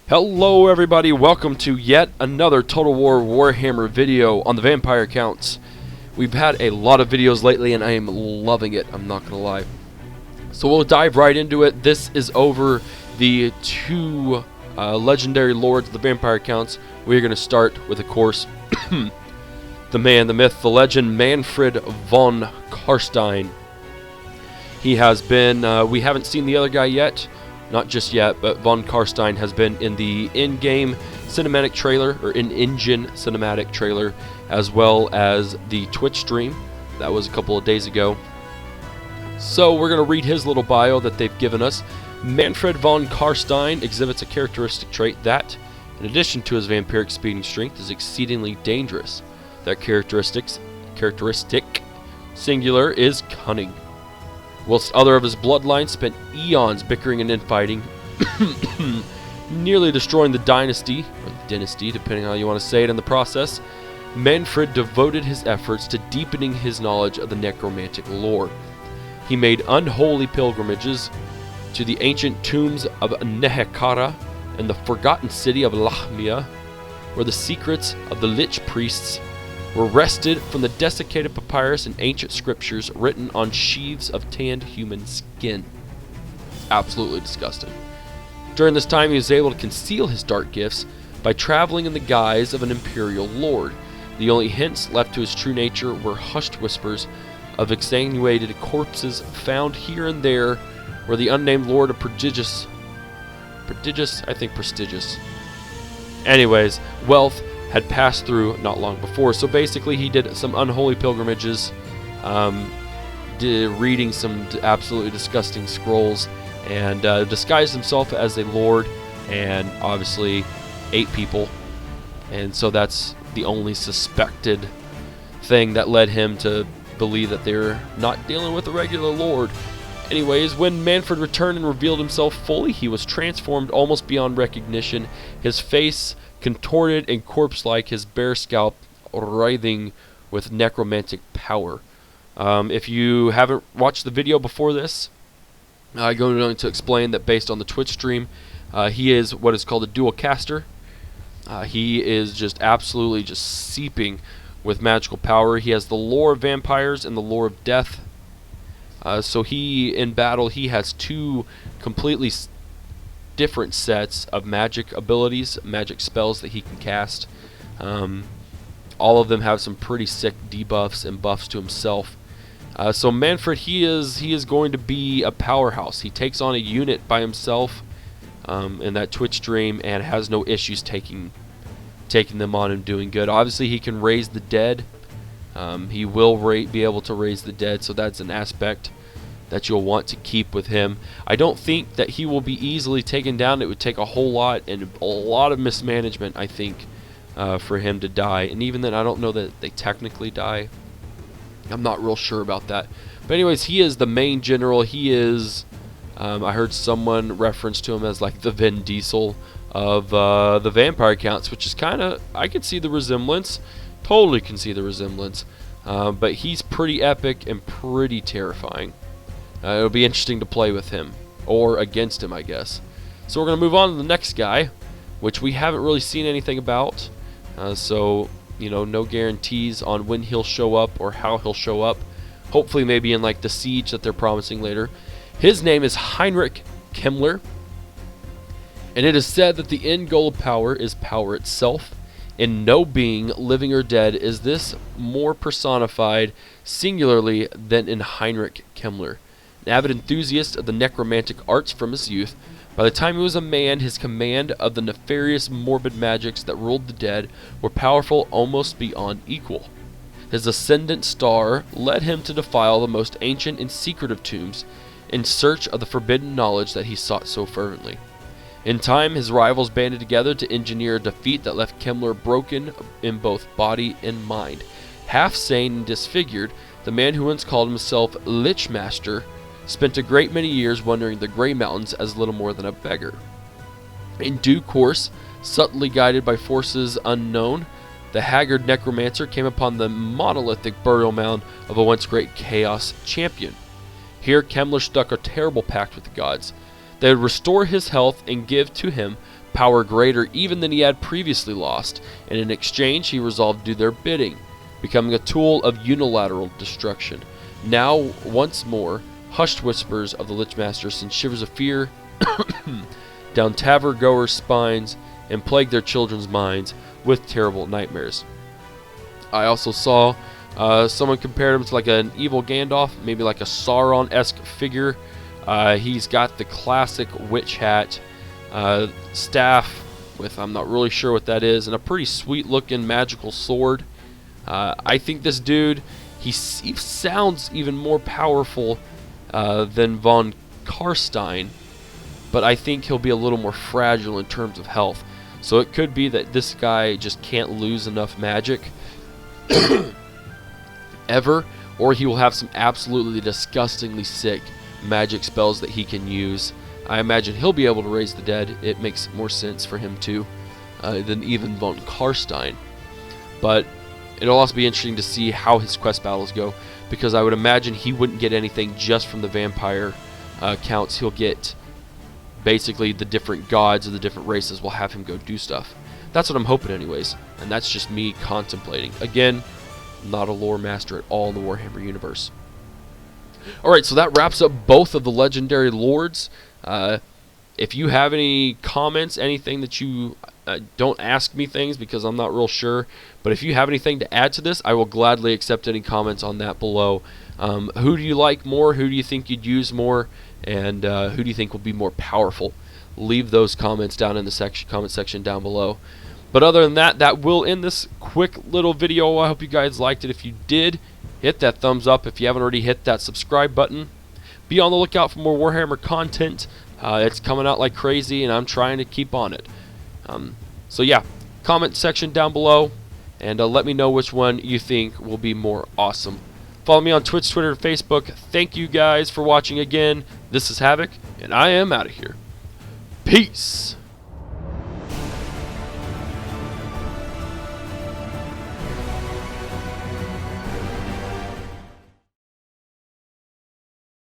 Hello everybody, welcome to yet another Total War Warhammer video on the vampire accounts. We've had a lot of videos lately and I am loving it, I'm not gonna lie. So we'll dive right into it. This is over the two legendary lords of the vampire accounts. We're gonna start with, of course, the man, the myth, the legend, Manfred von Carstein. He has been, we haven't seen the other guy yet. Not just yet, but von Carstein has been in the in-game cinematic trailer, or in-engine cinematic trailer, as well as the Twitch stream. That was a couple of days ago. So we're going to read his little bio that they've given us. Mannfred von Carstein exhibits a characteristic trait that, in addition to his vampiric speed and strength, is exceedingly dangerous. That characteristic, singular, is cunning. Whilst other of his bloodline spent eons bickering and infighting, nearly destroying the dynasty, or the dynasty, depending on how you want to say it in the process, Manfred devoted his efforts to deepening his knowledge of the necromantic lore. He made unholy pilgrimages to the ancient tombs of Nehekara and the forgotten city of Lahmia, where the secrets of the Lich priests were wrested from the desiccated papyrus and ancient scriptures written on sheaves of tanned human skin. Absolutely disgusting. During this time, he was able to conceal his dark gifts by traveling in the guise of an imperial lord. The only hints left to his true nature were hushed whispers of extenuated corpses found here and there, where the unnamed lord of prestigious, anyways, wealth had passed through not long before. So basically he did some unholy pilgrimages, reading some absolutely disgusting scrolls, and disguised himself as a lord and obviously ate people. And so that's the only suspected thing that led him to believe that they're not dealing with a regular lord. Anyways, when Manfred returned and revealed himself fully, he was transformed almost beyond recognition. His face contorted and corpse-like, his bare scalp writhing with necromantic power. If you haven't watched the video before this, I'm going to explain that based on the Twitch stream, he is what is called a dual caster. He is just absolutely just seeping with magical power. He has the lore of vampires and the lore of death. So in battle, he has two completely different sets of magic abilities, magic spells that he can cast. All of them have some pretty sick debuffs and buffs to himself. So Manfred, he is going to be a powerhouse. He takes on a unit by himself in that Twitch stream and has no issues taking them on and doing good. Obviously, he can raise the dead. He will be able to raise the dead, so that's an aspect that you'll want to keep with him. I don't think that he will be easily taken down. It would take a whole lot and a lot of mismanagement, I think, for him to die. And even then, I don't know that they technically die. I'm not real sure about that. But anyways, he is the main general. He is, I heard someone reference to him as like the Vin Diesel of the vampire accounts, which is kind of, I could see the resemblance. Totally can see the resemblance. But he's pretty epic and pretty terrifying. It'll be interesting to play with him, or against him, I guess. So we're going to move on to the next guy, which we haven't really seen anything about. So, you know, no guarantees on when he'll show up or how he'll show up. Hopefully maybe in like the siege that they're promising later. His name is Heinrich Kemmler. And it is said that the end goal of power is power itself. In no being, living or dead, is this more personified singularly than in Heinrich Kemmler. An avid enthusiast of the necromantic arts from his youth, by the time he was a man, his command of the nefarious morbid magics that ruled the dead were powerful almost beyond equal. His ascendant star led him to defile the most ancient and secretive tombs in search of the forbidden knowledge that he sought so fervently. In time, his rivals banded together to engineer a defeat that left Kemmler broken in both body and mind. Half sane and disfigured, the man who once called himself Lich Master spent a great many years wandering the Grey Mountains as little more than a beggar. In due course, subtly guided by forces unknown, the haggard necromancer came upon the monolithic burial mound of a once great Chaos champion. Here Kemmler struck a terrible pact with the gods. They would restore his health and give to him power greater even than he had previously lost, and in exchange he resolved to do their bidding, becoming a tool of unilateral destruction. Now, once more, hushed whispers of the Lichmaster send shivers of fear down tavern-goers' spines and plague their children's minds with terrible nightmares. I also saw someone compared him to like an evil Gandalf, maybe like a Sauron-esque figure. He's got the classic witch hat, staff with, I'm not really sure what that is, and a pretty sweet-looking magical sword. I think this dude, he sounds even more powerful than von Carstein, but I think he'll be a little more fragile in terms of health. So it could be that this guy just can't lose enough magic ever, or he will have some absolutely disgustingly sick magic spells that he can use. I imagine he'll be able to raise the dead. It makes more sense for him too than even von Carstein. But it'll also be interesting to see how his quest battles go, because I would imagine he wouldn't get anything just from the vampire counts. He'll get basically the different gods of the different races will have him go do stuff. That's what I'm hoping anyways, and that's just me contemplating. Again, not a lore master at all in the Warhammer universe. Alright, so that wraps up both of the legendary lords. If you have any comments, anything that you... don't ask me things because I'm not real sure, but if you have anything to add to this, I will gladly accept any comments on that below. Who do you like more? Who do you think you'd use more? And who do you think will be more powerful? Leave those comments down in the comment section down below. But other than that, that will end this quick little video. I hope you guys liked it. If you did, hit that thumbs up. If you haven't already, hit that subscribe button. Be on the lookout for more Warhammer content. It's coming out like crazy, and I'm trying to keep on it. So yeah, comment section down below, and let me know which one you think will be more awesome. Follow me on Twitch, Twitter, and Facebook. Thank you guys for watching again. This is Havoc, and I am out of here. Peace!